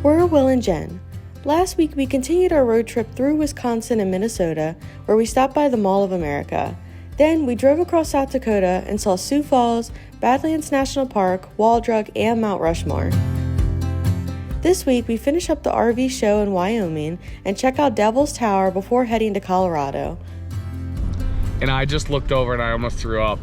We're Will and Jen. Last week we continued our road trip through Wisconsin and Minnesota, where we stopped by the Mall of America. Then we drove across South Dakota and saw Sioux Falls, Badlands National Park, Wall Drug, and Mount Rushmore. This week we finish up the RV show in Wyoming and check out Devil's Tower before heading to Colorado. And I just looked over and I almost threw up.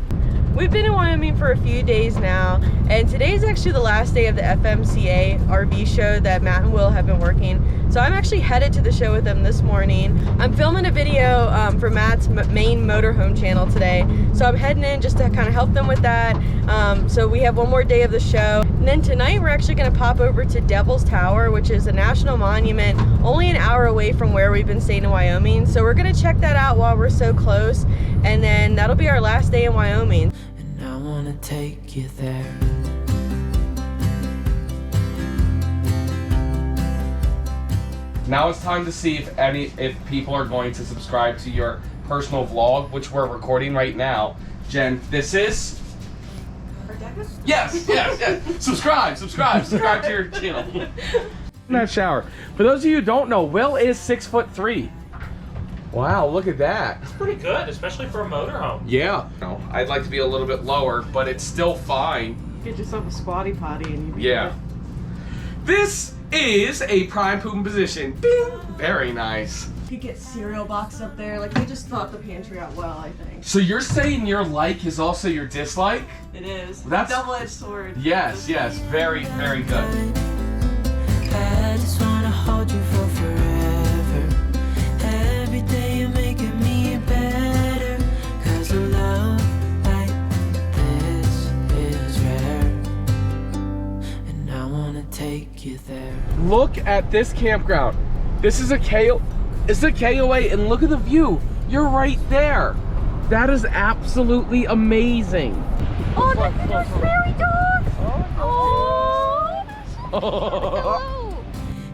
We've been in Wyoming for a few days now, and today is actually the last day of the FMCA RV show that Matt and Will have been working. So I'm actually headed to the show with them this morning. I'm filming a video for Matt's main motorhome channel today. So I'm heading in just to kind of help them with that. So we have one more day of the show. And then tonight we're actually gonna pop over to Devil's Tower, which is a national monument only an hour away from where we've been staying in Wyoming. So we're gonna check that out while we're so close. And then that'll be our last day in Wyoming. And I wanna take you there. Now it's time to see if people are going to subscribe to your personal vlog, which we're recording right now. Jen, this is? Yes. Subscribe to your channel. In that shower. For those of you who don't know, Will is 6'3". Wow, look at that. It's pretty good, especially for a motorhome. Yeah. No, I'd like to be a little bit lower, but it's still fine. Get yourself a squatty potty and you'd be Yeah. good. This is a prime pooping position. Bing! Very nice. You could get cereal box up there. Like, we just thought the pantry out well, I think. So you're saying your like is also your dislike? It is. That's double-edged sword. Yes, very, very good. I just wanna hold you for forever. Every day you're making me better. 'Cause a love like this is rare. And I wanna take you there. Look at this campground. This is a KOA, and look at the view. You're right there. That is absolutely amazing. Oh, look at those fairy dogs! Oh!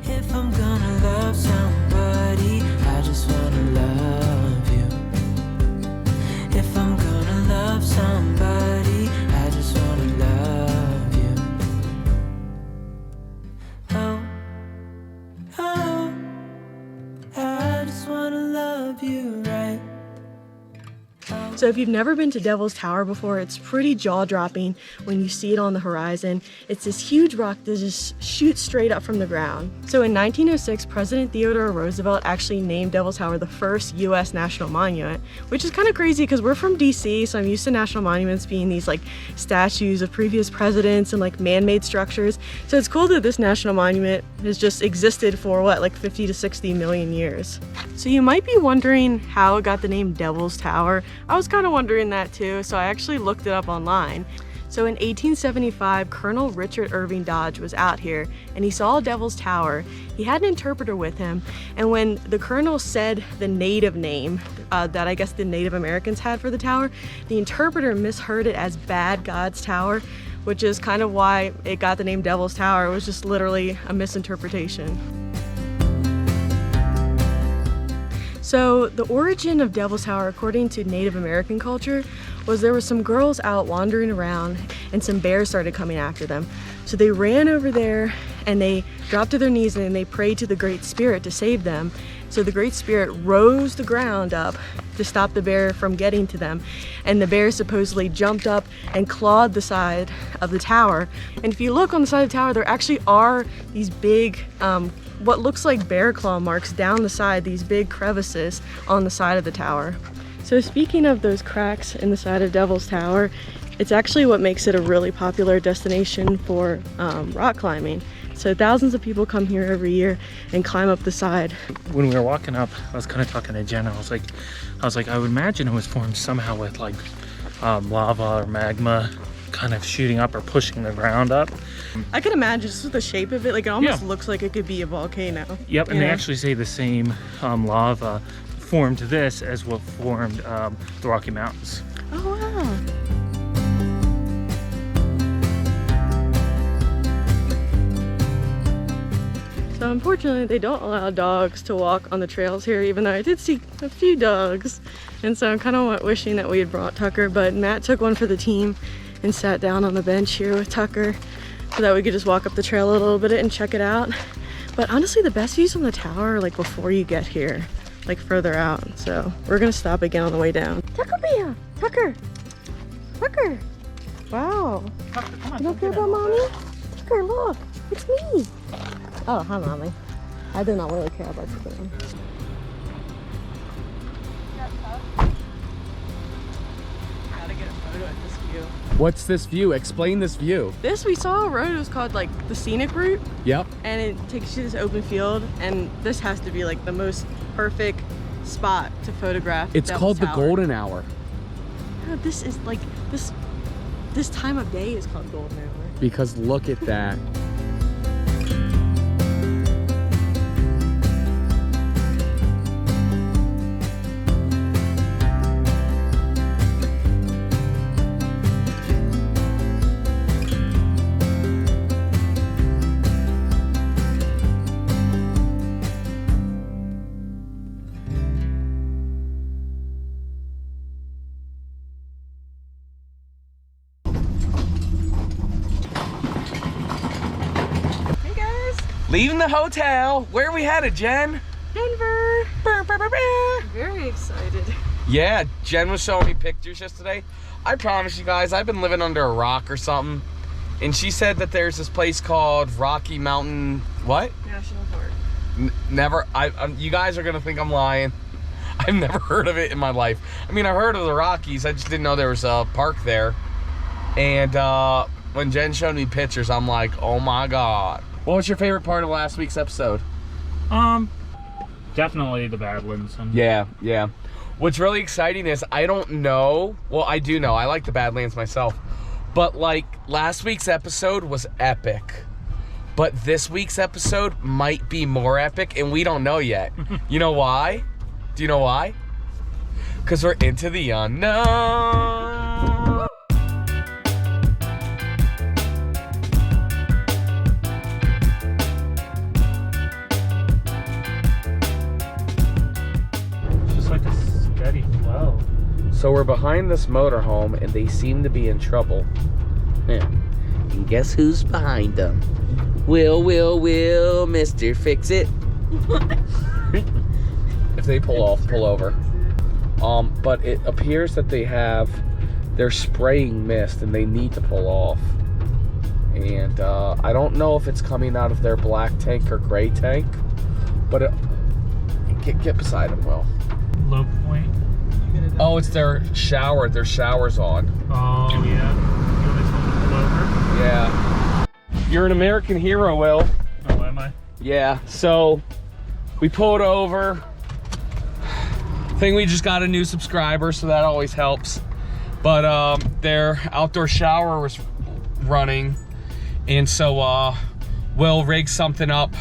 If I'm gonna love somebody, I just wanna love you. If I'm gonna love somebody, I just wanna love you. Oh, I just wanna love you right. So if you've never been to Devil's Tower before, it's pretty jaw-dropping when you see it on the horizon. It's this huge rock that just shoots straight up from the ground. So in 1906, President Theodore Roosevelt actually named Devil's Tower the first US national monument, which is kind of crazy because we're from DC, so I'm used to national monuments being these like statues of previous presidents and like man-made structures. So it's cool that this national monument has just existed for what, like 50 to 60 million years. So you might be wondering how it got the name Devil's Tower. I was kind of wondering that too, so I actually looked it up online. So in 1875, Colonel Richard Irving Dodge was out here and he saw Devil's Tower. He had an interpreter with him, and when the colonel said the native name that I guess the Native Americans had for the tower, the interpreter misheard it as Bad God's Tower, which is kind of why it got the name Devil's Tower. It was just literally a misinterpretation. So the origin of Devil's Tower, according to Native American culture, was there were some girls out wandering around and some bears started coming after them. So they ran over there and they dropped to their knees and they prayed to the Great Spirit to save them. So the Great Spirit rose the ground up to stop the bear from getting to them. And the bear supposedly jumped up and clawed the side of the tower. And if you look on the side of the tower, there actually are these big, what looks like bear claw marks down the side, these big crevices on the side of the tower. So speaking of those cracks in the side of Devil's Tower, it's actually what makes it a really popular destination for rock climbing. So thousands of people come here every year and climb up the side. When we were walking up, I was kind of talking to Jen. I was like, I would imagine it was formed somehow with like lava or magma kind of shooting up or pushing the ground up. I can imagine just with the shape of it, like it almost looks like it could be a volcano. Yep, and they actually say the same lava formed this as what formed the Rocky Mountains. Oh wow. So unfortunately they don't allow dogs to walk on the trails here, even though I did see a few dogs. And so I'm kind of wishing that we had brought Tucker, but Matt took one for the team and sat down on the bench here with Tucker so that we could just walk up the trail a little bit and check it out. But honestly, the best views on the tower are like before you get here, like further out. So we're gonna stop again on the way down. Tucker Bear! Tucker! Tucker! Wow. Tucker, come on, You don't care about mommy? Tucker, look, it's me. Oh, hi, mommy. I do not really care about you. Gotta get a photo at this view. What's this view? Explain this view. This, we saw a road, it was called like the scenic route, Yep. and it takes you to this open field, and this has to be like the most perfect spot to photograph. It's Devil's called the Tower. golden hour No, this is like, this time of day is called golden hour. because look at that. Hey guys, Leaving the hotel. Where are we headed, Jen? Denver. Very excited. Yeah, Jen was showing me pictures yesterday. I promise you guys, I've been living under a rock or something. And she said that there's this place called Rocky Mountain, what? National Park. Never, you guys are gonna think I'm lying. I've never heard of it in my life. I mean, I heard of the Rockies, I just didn't know there was a park there. And when Jen showed me pictures, I'm like, oh my God. What was your favorite part of last week's episode? Definitely the Badlands. Yeah. What's really exciting is I don't know, well, I do know, I like the Badlands myself, but like last week's episode was epic, but this week's episode might be more epic and we don't know yet. You know why? Do you know why? Because we're into the unknown. Like a steady flow. So we're behind this motorhome and they seem to be in trouble. Yeah. And guess who's behind them? Will, Mr. Fix It. If they pull off, pull over. But it appears that they're spraying mist and they need to pull off. And I don't know if it's coming out of their black tank or gray tank, but get beside them, Will. Low point. Oh, it's their shower. Their shower's on. Oh yeah. You want to pull over? Yeah. You're an American hero, Will. Oh, am I? Yeah. So we pulled over. I think we just got a new subscriber, so that always helps. But their outdoor shower was running, and so Will rigged something up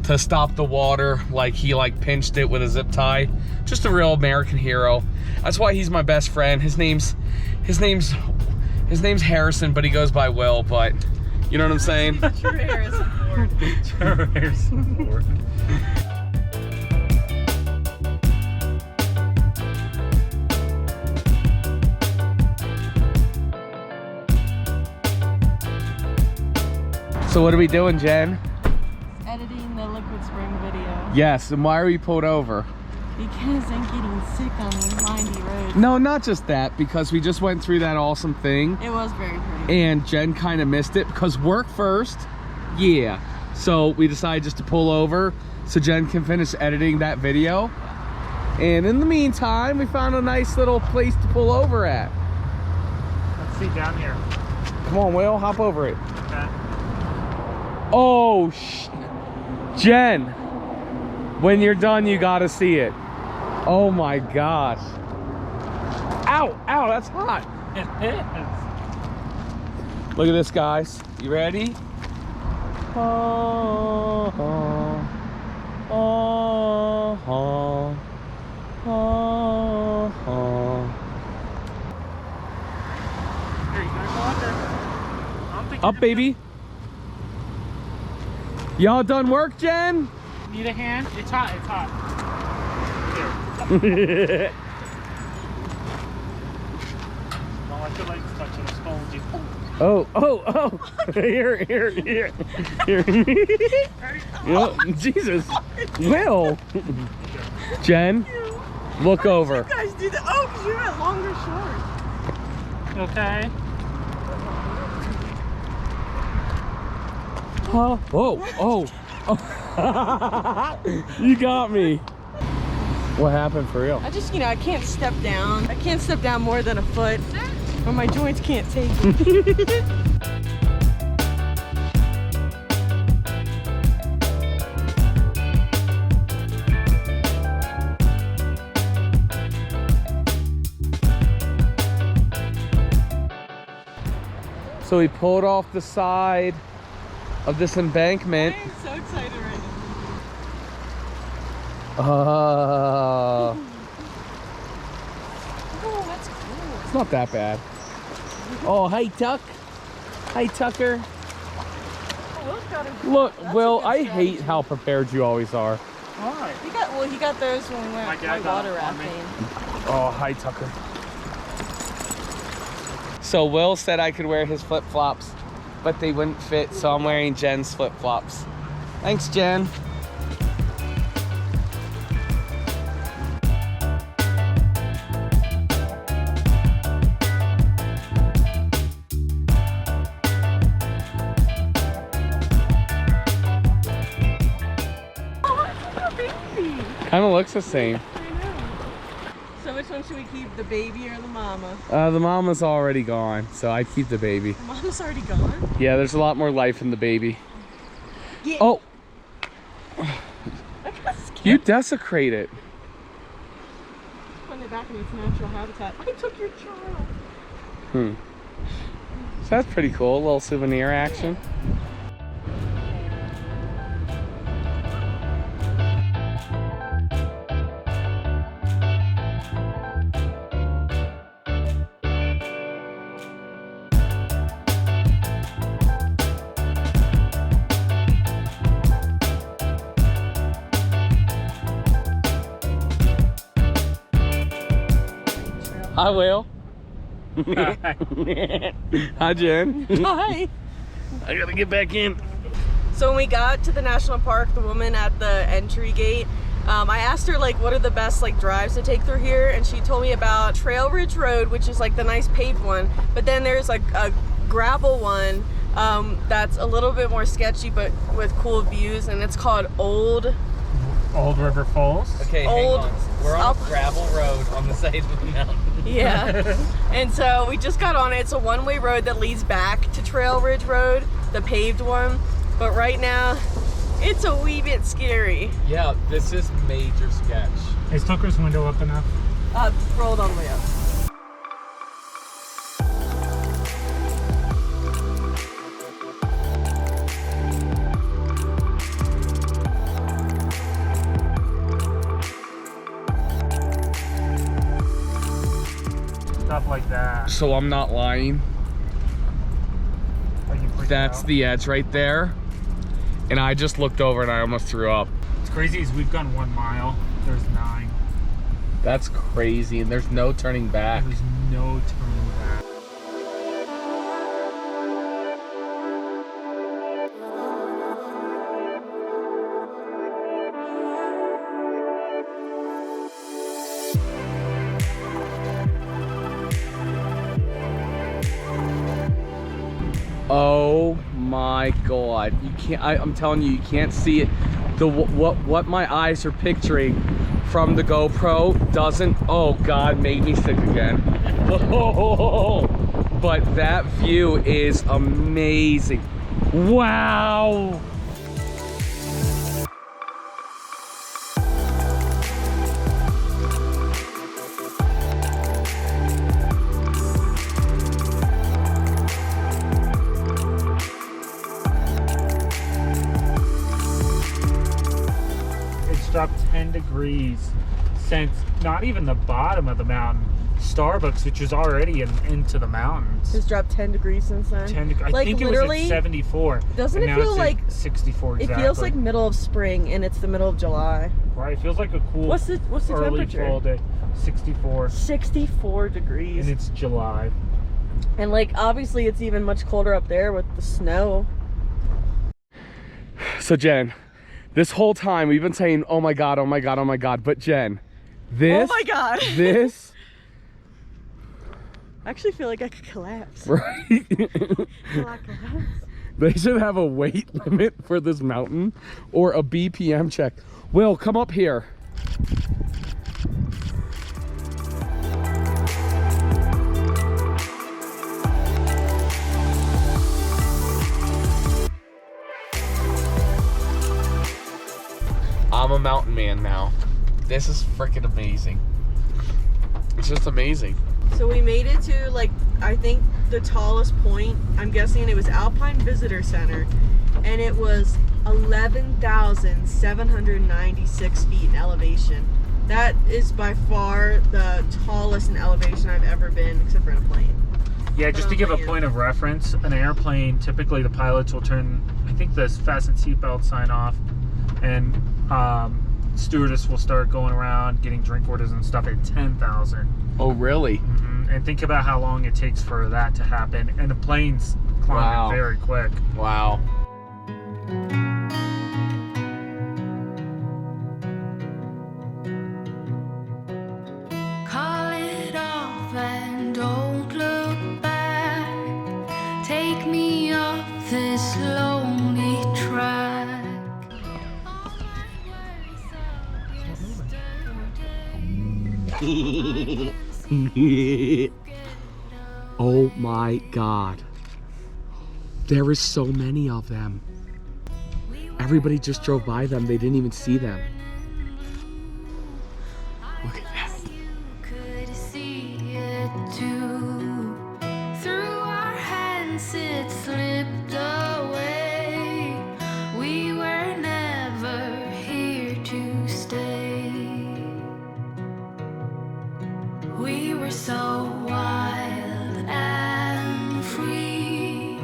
to stop the water. Like he pinched it with a zip tie. Just a real American hero. That's why he's my best friend. His name's Harrison, but he goes by Will. But you know what I'm saying? True Harrison Ford. True Harrison Ford. So what are we doing, Jen? Editing the Liquid Spring video. Yes, and why are we pulled over? Because I'm getting sick on the windy road. No, not just that, because we just went through that awesome thing. It was very pretty. And Jen kind of missed it because work first. Yeah. So we decided just to pull over so Jen can finish editing that video. And in the meantime, we found a nice little place to pull over at. Let's see down here. Come on, Will, hop over it. Okay. Oh, Jen, when you're done, you gotta see it. Oh my gosh. Ow, ow, that's hot. It is. Look at this, guys. You ready? Oh, oh, oh, oh, oh, oh. Here, you gotta go under. I don't think Up, baby. Y'all done work, Jen? Need a hand? It's hot, it's hot. Here. Don't let your legs touch it, I'll scold you. Oh, oh, oh. Here. Oh, Jesus. Will. Jen, look over. You guys do that. Oh, because you have longer shorts. Okay. Huh? Oh. You got me. What happened for real? I just, I can't step down. I can't step down more than a foot, or my joints can't take it. So we pulled off the side of this embankment. I'm so excited right now. Oh, That's cool. it's not that bad. Oh, hey, Tuck. Hey, Tucker. Look, Will, I hate how prepared you always are. Why? He got those when we went water rafting. Oh, hi, Tucker. So Will said I could wear his flip-flops, but they wouldn't fit, so I'm wearing Jen's flip-flops. Thanks, Jen. Kind of looks the same. I know. So which one should we keep, the baby or the mama? The mama's already gone, so I'd keep the baby. The mama's already gone? Yeah, there's a lot more life in the baby. Yeah. Oh, I got scared. you desecrate it. Put it back in its natural habitat. I took your child. So that's pretty cool, a little souvenir action. Hi, Will. Hi, Jen. Hi. I gotta get back in. So when we got to the national park, the woman at the entry gate, I asked her what are the best drives to take through here, and she told me about Trail Ridge Road, which is the nice paved one, but then there's a gravel one that's a little bit more sketchy but with cool views, and it's called Old River Falls. Okay, Old hang on. We're on South- a gravel road on the side of the mountain. Yeah. And so we just got on it. It's a one-way road that leads back to Trail Ridge Road, the paved one. But right now, it's a wee bit scary. Yeah, this is major sketch. Is Tucker's window up enough? Rolled all the way up. Stuff like that. So I'm not lying. Are you freaked That's out? the edge right there. And I just looked over and I almost threw up. What's crazy is we've gone 1 mile. There's 9. That's crazy, and there's no turning back. There's no turning back. Oh my God! You can't. I'm telling you, you can't see it. What my eyes are picturing from the GoPro doesn't. Oh God, made me sick again. Oh, but that view is amazing. Wow. Dropped 10 degrees since not even the bottom of the mountain. Starbucks, which is already into the mountains. It's dropped 10 degrees since then. 10 degrees. I think it was at 74. Doesn't and it now feel it's like at 64 exactly. It feels like middle of spring and it's the middle of July. Right, it feels like a cool What's the early temperature? fall day. 64. 64 degrees. And it's July. And like, obviously it's even much colder up there with the snow. So Jen, this whole time we've been saying, oh my God, oh my God, oh my God. But Jen, this, oh my God. this. I actually feel like I could collapse. Right? Will I collapse? They should have a weight limit for this mountain or a BPM check. Will, come up here. I'm a mountain man now. This is freaking amazing. It's just amazing. So we made it to, like, I think the tallest point. I'm guessing it was Alpine Visitor Center, and it was 11,796 feet in elevation. That is by far the tallest in elevation I've ever been, except for in a plane. Yeah, just to give a point of reference, an airplane, typically the pilots will turn, I think, the fasten seatbelt sign off, and stewardess will start going around getting drink orders and stuff at 10,000. Oh, really? Mm-hmm. And think about how long it takes for that to happen, and the plane's climbing very quick. Wow. Call it off and don't look back. Take me off this lonely track. All my worries of yesterday. Oh my God. There is so many of them. Everybody just drove by them. They didn't even see them. Look at that. You could see it too. Through our hands it slipped away. We were never here to stay. We were so wild and free.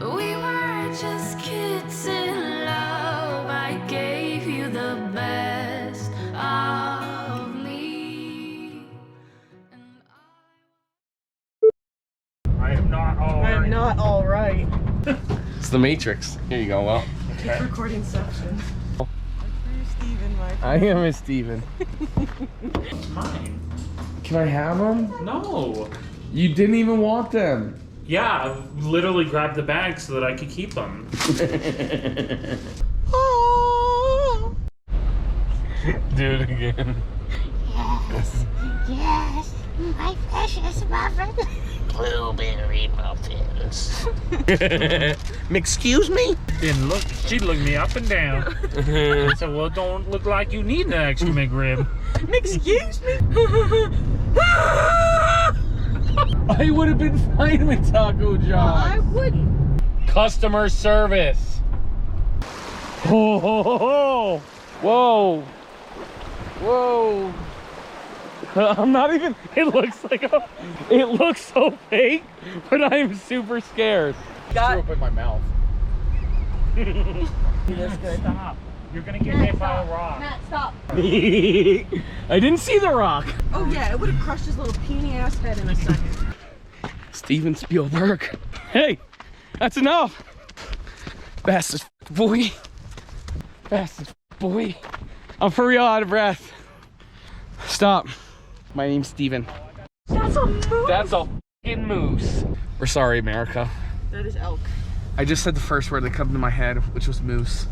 We were just kids in love. I gave you the best of me. I am not all I'm right. not all right. It's the Matrix. Here you go, Well. Keep recording sections. Look for Steven, my I am Miss Steven. It's mine. Can I have them? No. You didn't even want them. Yeah, I literally grabbed the bag so that I could keep them. Do it again. Yes, my precious muffin. Blueberry muffins. Excuse me? Didn't look. She looked me up and down. I said, "Well, don't look like you need an extra McRib." Excuse me? I would have been fine with Taco John's. I wouldn't. Customer service. Oh, ho, ho, ho. Whoa. Whoa. I'm not even, it looks so fake, but I'm super scared. Got- Threw up in my mouth. That's good. Stop! You're gonna get hit by a rock. Matt, stop. I didn't see the rock. Oh yeah, it would have crushed his little peeny ass head in a second. Steven Spielberg. Hey, that's enough. Fastest boy. Fastest boy. I'm for real out of breath. Stop. My name's Steven. That's a moose. That's a f***ing moose. We're sorry, America. That is elk. I just said the first word that came to my head, which was moose.